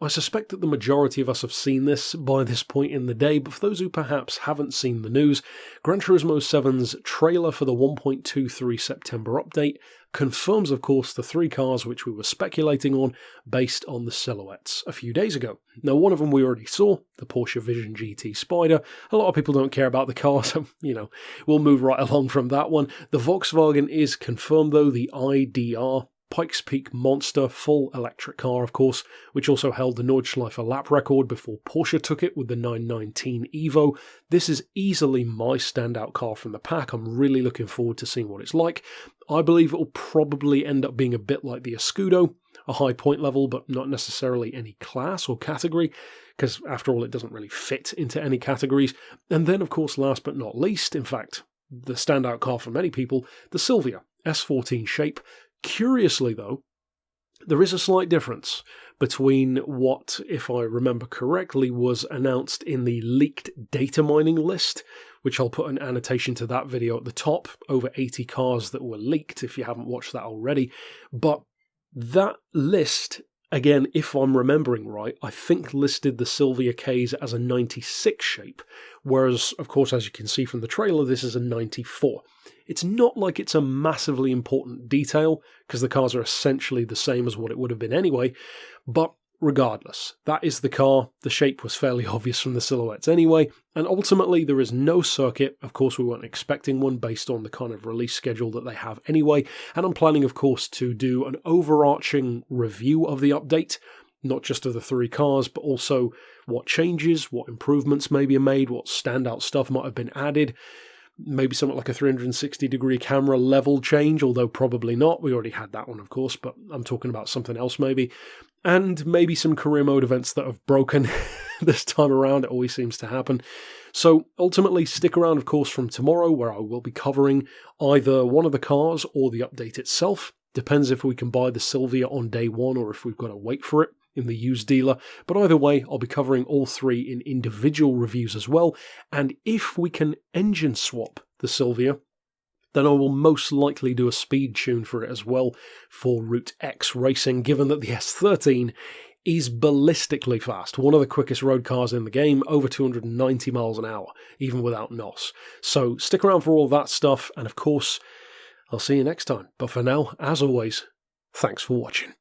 I suspect that the majority of us have seen this by this point in the day, but for those who perhaps haven't seen the news, Gran Turismo 7's trailer for the 1.23 September update confirms, of course, the three cars which we were speculating on based on the silhouettes a few days ago. Now, one of them we already saw, the Porsche Vision GT Spyder. A lot of people don't care about the car, so, we'll move right along from that one. The Volkswagen is confirmed, though, the ID.R. Pikes Peak monster, full electric car, of course, which also held the Nordschleife lap record before Porsche took it with the 919 Evo. This is easily my standout car from the pack. I'm really looking forward to seeing what it's like. I believe it will probably end up being a bit like the Escudo, a high point level, but not necessarily any class or category, because after all, it doesn't really fit into any categories. And then, of course, last but not least, in fact, the standout car for many people, the Silvia S14 shape. Curiously, though, there is a slight difference between what, if I remember correctly, was announced in the leaked data mining list, which I'll put an annotation to that video at the top, over 80 cars that were leaked, if you haven't watched that already. But that list, again, if I'm remembering right, I think listed the Silvia Ks as a 96 shape, whereas, of course, as you can see from the trailer, this is a 94. It's not like it's a massively important detail, because the cars are essentially the same as what it would have been anyway, but regardless, that is the car. The shape was fairly obvious from the silhouettes anyway, and ultimately there is no circuit. Of course, we weren't expecting one based on the kind of release schedule that they have anyway, and I'm planning, of course, to do an overarching review of the update, not just of the three cars, but also what changes, what improvements may be made, what standout stuff might have been added. Maybe something like a 360-degree camera level change, although probably not. We already had that one, of course, but I'm talking about something else maybe. And maybe some career mode events that have broken this time around. It always seems to happen. So ultimately, stick around, of course, from tomorrow, where I will be covering either one of the cars or the update itself. Depends if we can buy the Silvia on day one or if we've got to wait for it in the used dealer. But either way, I'll be covering all three in individual reviews as well. And if we can engine swap the Silvia, then I will most likely do a speed tune for it as well for Route X racing, given that the S13 is ballistically fast. One of the quickest road cars in the game, over 290 miles an hour, even without NOS. So stick around for all that stuff, and of course, I'll see you next time. But for now, as always, thanks for watching.